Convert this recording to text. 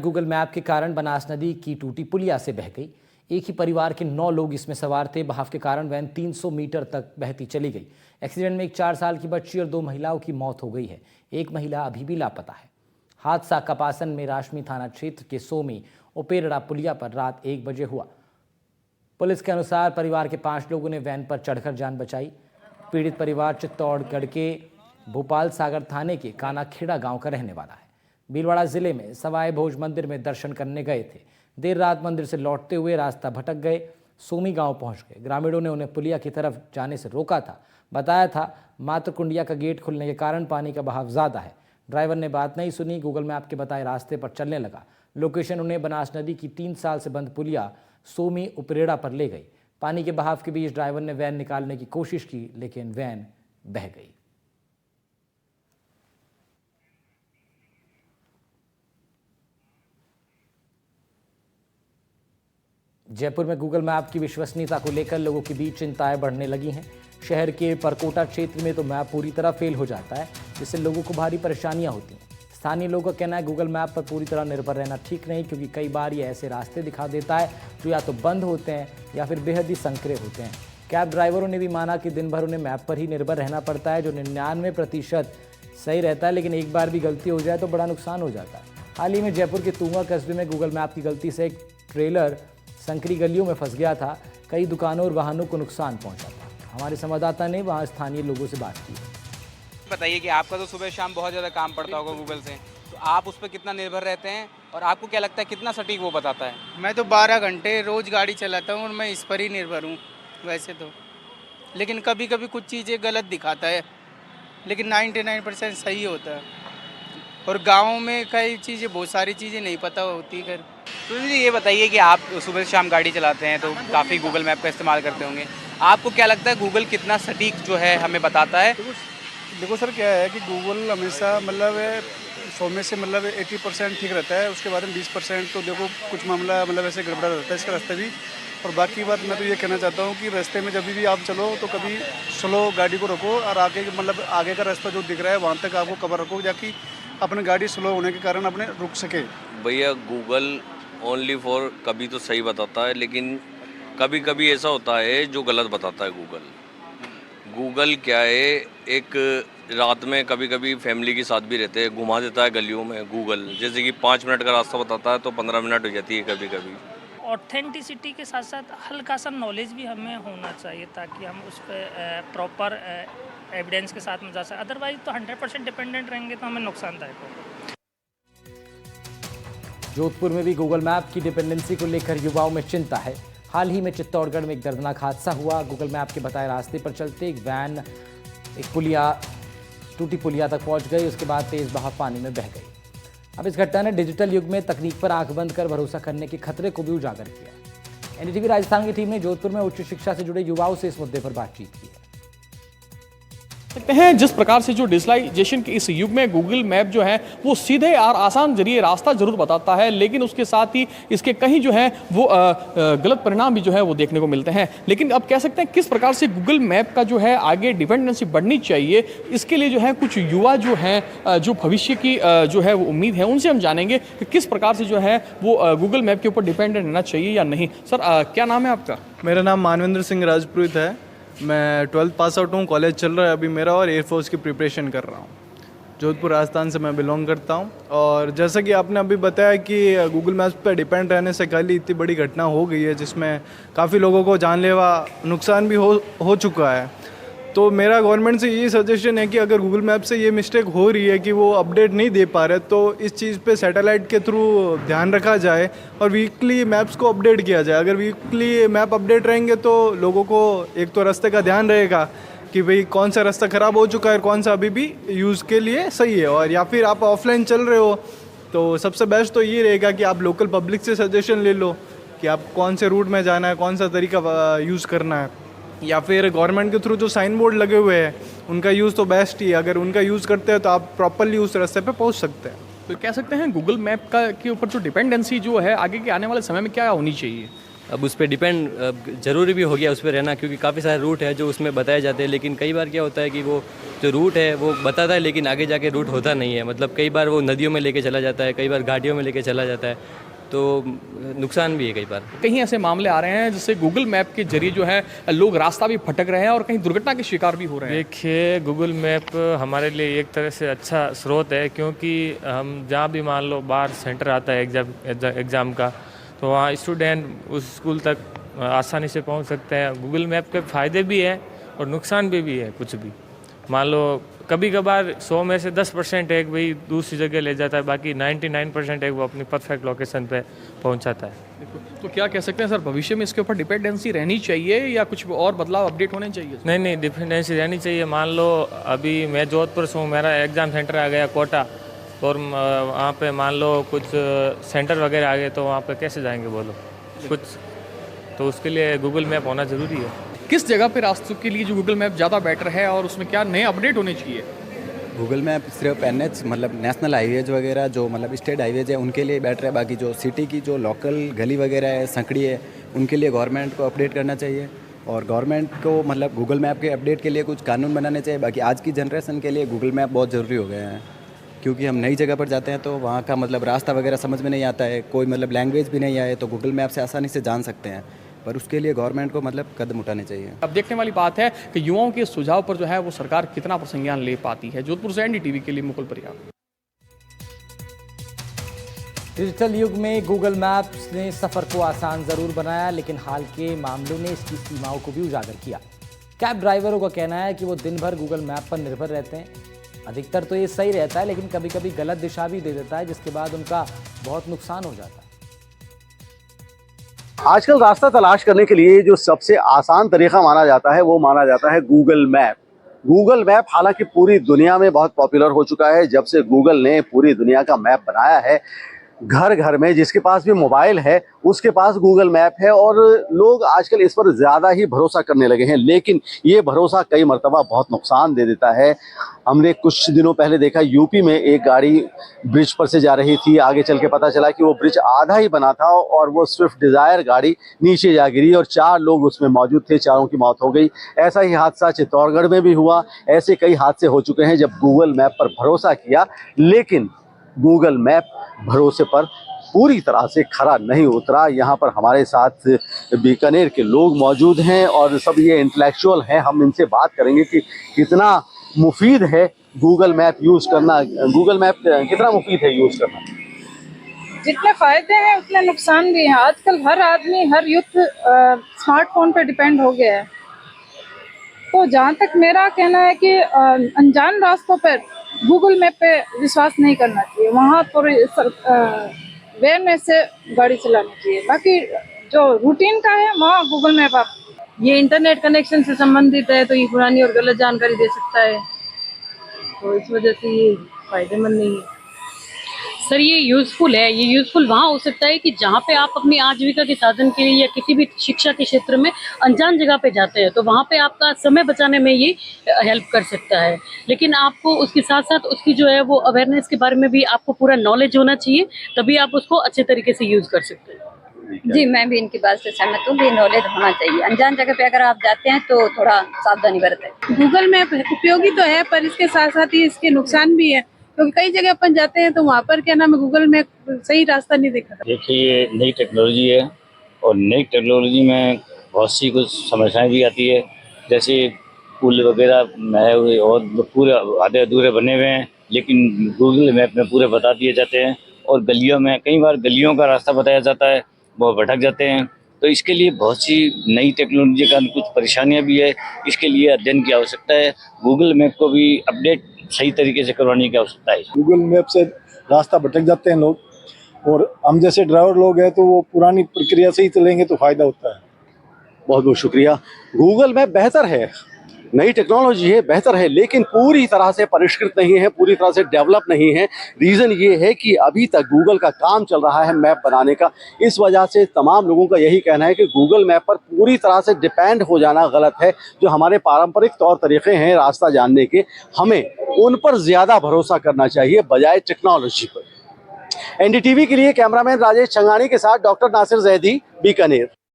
Google map के कारण बनास नदी की टूटी पुलिया से बह गई। एक ही परिवार के 9 लोग इसमें सवार थे। बहाव के कारण वैन 300 मीटर तक बहती चली गई। एक्सीडेंट में एक 4 साल की बच्ची और 2 महिलाओं की मौत हो गई है। एक महिला अभी भी लापता है। हादसा कपासन में राशमी थाना क्षेत्र के सोमी उपेरड़ा पुलिया पर रात 1 बजे हुआ। पुलिस के अनुसार परिवार के 5 लोगों ने वैन पर चढ़कर जान बचाई। पीड़ित परिवार चित्तौड़गढ़ के भोपाल सागर थाने के कानाखेड़ा गांव का रहने वाला है। भीलवाड़ा जिले में सवाई भोज मंदिर में दर्शन करने गए थे। देर रात मंदिर से लौटते हुए रास्ता भटक गए। सोमी गांव पहुंच गए। ग्रामीणों ने उन्हें पुलिया की तरफ जाने से रोका था। बताया था मात्र कुंडिया का गेट खुलने के कारण पानी का बहाव ज़्यादा है। ड्राइवर ने बात नहीं सुनी। गूगल मैप के बताए रास्ते पर चलने लगा। लोकेशन उन्हें बनास नदी की 3 साल से बंद पुलिया सोमी उपेरड़ा पर ले गई। पानी के बहाव के बीच ड्राइवर ने वैन निकालने की कोशिश की, लेकिन वैन बह गई। जयपुर में गूगल मैप की विश्वसनीयता को लेकर लोगों के बीच चिंताएं बढ़ने लगी हैं। शहर के परकोटा क्षेत्र में तो मैप पूरी तरह फेल हो जाता है, जिससे लोगों को भारी परेशानियां होती हैं। स्थानीय लोगों का कहना है गूगल मैप पर पूरी तरह निर्भर रहना ठीक नहीं, क्योंकि कई बार ये ऐसे रास्ते दिखा देता है जो या तो बंद होते हैं या फिर बेहद ही संकरे होते हैं। कैब ड्राइवरों ने भी माना कि दिन भर उन्हें मैप पर ही निर्भर रहना पड़ता है, जो 99% सही रहता है, लेकिन एक बार भी गलती हो जाए तो बड़ा नुकसान हो जाता है। हाल ही में जयपुर के तुंगा कस्बे में गूगल मैप की गलती से एक ट्रेलर संकरी गलियों में फंस गया था। कई दुकानों और वाहनों को नुकसान पहुंचा था। हमारे संवाददाता ने वहां स्थानीय लोगों से बात की। बताइए कि आपका तो सुबह शाम बहुत ज़्यादा काम पड़ता होगा गूगल से, तो आप उस पर कितना निर्भर रहते हैं और आपको क्या लगता है कितना सटीक वो बताता है? मैं तो 12 घंटे रोज़ गाड़ी चलाता हूँ और मैं इस पर ही निर्भर हूँ वैसे तो, लेकिन कभी कभी कुछ चीज़ें गलत दिखाता है, लेकिन 99% सही होता है। और गाँव में कई चीज़ें, बहुत सारी चीज़ें नहीं पता होती। कर तो मुझे ये बताइए कि आप सुबह शाम गाड़ी चलाते हैं तो काफ़ी गूगल मैप का इस्तेमाल करते होंगे। आपको क्या लगता है गूगल कितना सटीक जो है हमें बताता है? देखो सर, क्या है कि गूगल हमेशा मतलब 100 में से मतलब 80% ठीक रहता है। उसके बाद में 20% तो देखो कुछ मामला मतलब ऐसे गड़बड़ा रहता है इसका रास्ता भी। और बाकी बात मैं तो ये कहना चाहता हूँ कि रास्ते में जब भी आप चलो तो कभी स्लो गाड़ी को रखो और आगे मतलब आगे का रास्ता जो दिख रहा है वहाँ तक आपको कवर रखो, ताकि अपनी गाड़ी स्लो होने के कारण अपने रुक सके। भैया गूगल ओनली फॉर कभी तो सही बताता है, लेकिन कभी कभी ऐसा होता है जो गलत बताता है। गूगल क्या है, एक रात में कभी कभी फैमिली के साथ भी रहते हैं, घुमा देता है गलियों में गूगल। जैसे कि 5 मिनट का रास्ता बताता है तो 15 मिनट हो जाती है कभी कभी। ऑथेंटिसिटी के साथ साथ हल्का सा नॉलेज भी हमें होना चाहिए, ताकि हम उस पर प्रॉपर एविडेंस के साथ में जा सकें। अदरवाइज तो 100% डिपेंडेंट रहेंगे तो हमें नुकसानदायक होगा। जोधपुर में भी गूगल मैप की डिपेंडेंसी को लेकर युवाओं में चिंता है। हाल ही में चित्तौड़गढ़ में एक दर्दनाक हादसा हुआ। गूगल मैप के बताए रास्ते पर चलते एक वैन टूटी पुलिया तक पहुंच गई। उसके बाद तेज बहाव पानी में बह गई। अब इस घटना ने डिजिटल युग में तकनीक पर आंख बंद कर भरोसा करने के खतरे को भी उजागर किया। एनडीटीवी राजस्थान की टीम ने जोधपुर में उच्च शिक्षा से जुड़े युवाओं से इस मुद्दे पर बातचीत की। सकते हैं जिस प्रकार से जो डिजिटलाइजेशन के इस युग में गूगल मैप जो है वो सीधे और आसान जरिए रास्ता जरूर बताता है, लेकिन उसके साथ ही इसके कहीं जो है वो गलत परिणाम भी जो है वो देखने को मिलते हैं। लेकिन अब कह सकते हैं किस प्रकार से गूगल मैप का जो है आगे डिपेंडेंसी बढ़नी चाहिए, इसके लिए जो है कुछ युवा जो हैं, जो भविष्य की जो है वो उम्मीद है, उनसे हम जानेंगे कि किस प्रकार से जो है वो गूगल मैप के ऊपर डिपेंडेंट रहना चाहिए या नहीं। सर क्या नाम है आपका? मेरा नाम मानवेंद्र सिंह राजपुरोहित है। मैं 12th पास आउट हूँ, कॉलेज चल रहा है अभी मेरा और एयरफोर्स की प्रिपरेशन कर रहा हूँ। जोधपुर राजस्थान से मैं बिलोंग करता हूँ। और जैसा कि आपने अभी बताया कि गूगल मैप्स पर डिपेंड रहने से कल इतनी बड़ी घटना हो गई है, जिसमें काफ़ी लोगों को जानलेवा नुकसान भी हो चुका है। तो मेरा गवर्नमेंट से ये सजेशन है कि अगर गूगल मैप से ये मिस्टेक हो रही है कि वो अपडेट नहीं दे पा रहे, तो इस चीज़ पे सैटेलाइट के थ्रू ध्यान रखा जाए और वीकली मैप्स को अपडेट किया जाए। अगर वीकली मैप अपडेट रहेंगे तो लोगों को एक तो रास्ते का ध्यान रहेगा कि भाई कौन सा रास्ता ख़राब हो चुका है, कौन सा अभी भी यूज़ के लिए सही है। और या फिर आप ऑफलाइन चल रहे हो तो सबसे बेस्ट तो ये रहेगा कि आप लोकल पब्लिक से सजेशन ले लो कि आप कौन से रूट में जाना है, कौन सा तरीका यूज़ करना है। या फिर गवर्नमेंट के थ्रू जो साइन बोर्ड लगे हुए हैं उनका यूज़ तो बेस्ट ही है। अगर उनका यूज़ करते हैं तो आप प्रॉपरली उस रास्ते पे पहुंच सकते हैं। तो कह सकते हैं गूगल मैप का के ऊपर जो डिपेंडेंसी जो है आगे के आने वाले समय में क्या होनी चाहिए? अब उस पर डिपेंड ज़रूरी भी हो गया उस पर रहना, क्योंकि काफ़ी सारे रूट है जो उसमें बताए जाते हैं, लेकिन कई बार क्या होता है कि वो जो रूट है वो बताता है लेकिन आगे जाके रूट होता नहीं है। मतलब कई बार वो नदियों में लेके चला जाता है, कई बार घाटियों में लेके चला जाता है, तो नुकसान भी है कई बार। कहीं ऐसे मामले आ रहे हैं जिससे गूगल मैप के जरिए जो है लोग रास्ता भी भटक रहे हैं और कहीं दुर्घटना के शिकार भी हो रहे हैं। देखिए, गूगल मैप हमारे लिए एक तरह से अच्छा स्रोत है, क्योंकि हम जहाँ भी मान लो बाहर सेंटर आता है एग्ज़ाम का, तो वहाँ स्टूडेंट उस स्कूल तक आसानी से पहुँच सकते हैं। गूगल मैप के फ़ायदे भी हैं और नुकसान भी है। कुछ भी मान लो कभी कभार 100 में से 10% एक भाई दूसरी जगह ले जाता है, बाकी 99% एक वो अपनी परफेक्ट लोकेशन पे पहुंचाता है। तो क्या कह सकते हैं सर, भविष्य में इसके ऊपर डिपेंडेंसी रहनी चाहिए या कुछ और बदलाव अपडेट होने चाहिए? नहीं, डिपेंडेंसी रहनी चाहिए। मान लो अभी मैं जोधपुर से हूँ, मेरा एग्ज़ाम सेंटर आ गया कोटा, और वहाँ पे मान लो कुछ सेंटर वगैरह आ गए, तो वहाँ पे कैसे जाएंगे बोलो कुछ, तो उसके लिए गूगल मैप होना ज़रूरी है। किस जगह पे रास्तों के लिए जो गूगल मैप ज़्यादा बेटर है और उसमें क्या नए अपडेट होने चाहिए? गूगल मैप सिर्फ NH मतलब नेशनल हाईवेज वगैरह जो मतलब स्टेट हाईवेज है उनके लिए बेटर है। बाकी जो सिटी की जो लोकल गली वगैरह है, संकड़ी है, उनके लिए गवर्नमेंट को अपडेट करना चाहिए और गवर्नमेंट को मतलब गूगल मैप के अपडेट के लिए कुछ कानून बनाने चाहिए। बाकी आज की जनरेशन के लिए गूगल मैप बहुत ज़रूरी हो गए हैं, क्योंकि हम नई जगह पर जाते हैं तो वहाँ का मतलब रास्ता वगैरह समझ में नहीं आता है, कोई मतलब लैंग्वेज भी नहीं आए तो गूगल मैप से आसानी से जान सकते हैं, पर उसके लिए गवर्नमेंट को मतलब कदम उठाने चाहिए। अब देखने वाली बात है कि युवाओं के सुझाव पर जो है वो सरकार कितना प्रसंज्ञान ले पाती है। जोधपुर से NDTV के लिए मुकुल परिहार। डिजिटल युग में गूगल मैप्स ने सफ़र को आसान ज़रूर बनाया, लेकिन हाल के मामलों ने इसकी सीमाओं को भी उजागर किया। कैब ड्राइवरों का कहना है कि वो दिन भर गूगल मैप पर निर्भर रहते हैं। अधिकतर तो ये सही रहता है, लेकिन कभी कभी गलत दिशा भी दे देता है, जिसके बाद उनका बहुत नुकसान हो जाता है। आजकल रास्ता तलाश करने के लिए जो सबसे आसान तरीका माना जाता है वो माना जाता है गूगल मैप। गूगल मैप हालांकि पूरी दुनिया में बहुत पॉपुलर हो चुका है। जब से गूगल ने पूरी दुनिया का मैप बनाया है, घर घर में जिसके पास भी मोबाइल है उसके पास गूगल मैप है और लोग आजकल इस पर ज़्यादा ही भरोसा करने लगे हैं। लेकिन ये भरोसा कई मर्तबा बहुत नुकसान दे देता है। हमने कुछ दिनों पहले देखा यूपी में एक गाड़ी ब्रिज पर से जा रही थी, आगे चल के पता चला कि वो ब्रिज आधा ही बना था और वो स्विफ्ट डिज़ायर गाड़ी नीचे जा गिरी और 4 लोग उसमें मौजूद थे, चारों की मौत हो गई। ऐसा ही हादसा चित्तौड़गढ़ में भी हुआ। ऐसे कई हादसे हो चुके हैं जब गूगल मैप पर भरोसा किया, लेकिन गूगल मैप भरोसे पर पूरी तरह से खरा नहीं उतरा। यहाँ पर हमारे साथ बीकानेर के लोग मौजूद हैं और सब ये इंटेलेक्चुअल हैं। हम इनसे बात करेंगे कि कितना मुफीद है गूगल मैप यूज़ करना। गूगल मैप कितना मुफीद है यूज़ करना? जितने फायदे हैं उतने नुकसान भी हैं। आजकल हर आदमी, हर यूथ स्मार्टफोन पर डिपेंड हो गया है। तो जहाँ तक मेरा कहना है कि अनजान रास्तों पर गूगल मैप पे विश्वास नहीं करना चाहिए। वहाँ थोड़ी अवेयरनेस से गाड़ी चलानी चाहिए। बाकी जो रूटीन का है वहाँ गूगल मैप आप, ये इंटरनेट कनेक्शन से संबंधित है तो ये पुरानी और गलत जानकारी दे सकता है, तो इस वजह से ये फायदेमंद नहीं है। सर ये यूज़फुल है। ये यूज़फुल वहाँ हो सकता है कि जहाँ पे आप अपनी आजीविका के साधन के लिए या किसी भी शिक्षा के क्षेत्र में अनजान जगह पे जाते हैं, तो वहाँ पे आपका समय बचाने में ये हेल्प कर सकता है। लेकिन आपको उसके साथ साथ उसकी जो है वो अवेयरनेस के बारे में भी आपको पूरा नॉलेज होना चाहिए, तभी आप उसको अच्छे तरीके से यूज़ कर सकते हैं। जी, मैं भी इनकी बात से सहमत हूँ कि नॉलेज होना चाहिए। अनजान जगह पे अगर आप जाते हैं तो थोड़ा सावधानी बरतें। गूगल मैप उपयोगी तो है, पर इसके साथ साथ ही इसके नुकसान भी है, क्योंकि कई जगह अपन जाते हैं तो वहाँ पर क्या नाम है, गूगल मैप सही रास्ता नहीं दिखाता। देखिए, ये नई टेक्नोलॉजी है और नई टेक्नोलॉजी में बहुत सी कुछ समस्याएं भी आती है, जैसे पुल वगैरह नए हुए और पूरे आधे अधूरे बने हुए हैं, लेकिन गूगल मैप में पूरे बता दिए जाते हैं। और गलियों में कई बार गलियों का रास्ता बताया जाता है, वो भटक जाते हैं। तो इसके लिए बहुत सी नई टेक्नोलॉजी का कुछ परेशानियां भी है, इसके लिए अध्ययन की आवश्यकता है। गूगल मैप को भी अपडेट सही तरीके से करवाने की आवश्यकता है। गूगल मैप से रास्ता भटक जाते हैं लोग, और हम जैसे ड्राइवर लोग हैं तो वो पुरानी प्रक्रिया से ही चलेंगे तो फ़ायदा होता है। बहुत बहुत शुक्रिया। गूगल मैप बेहतर है, नई टेक्नोलॉजी है, बेहतर है, लेकिन पूरी तरह से परिष्कृत नहीं है, पूरी तरह से डेवलप नहीं है। रीज़न ये है कि अभी तक गूगल का काम चल रहा है मैप बनाने का। इस वजह से तमाम लोगों का यही कहना है कि गूगल मैप पर पूरी तरह से डिपेंड हो जाना गलत है। जो हमारे पारंपरिक तौर तरीक़े हैं रास्ता जानने के, हमें उन पर ज़्यादा भरोसा करना चाहिए बजाय टेक्नोलॉजी पर। NDTV के लिए कैमरामैन राजेश छंगानी के साथ डॉक्टर नासिर जैदी, बीकानेर।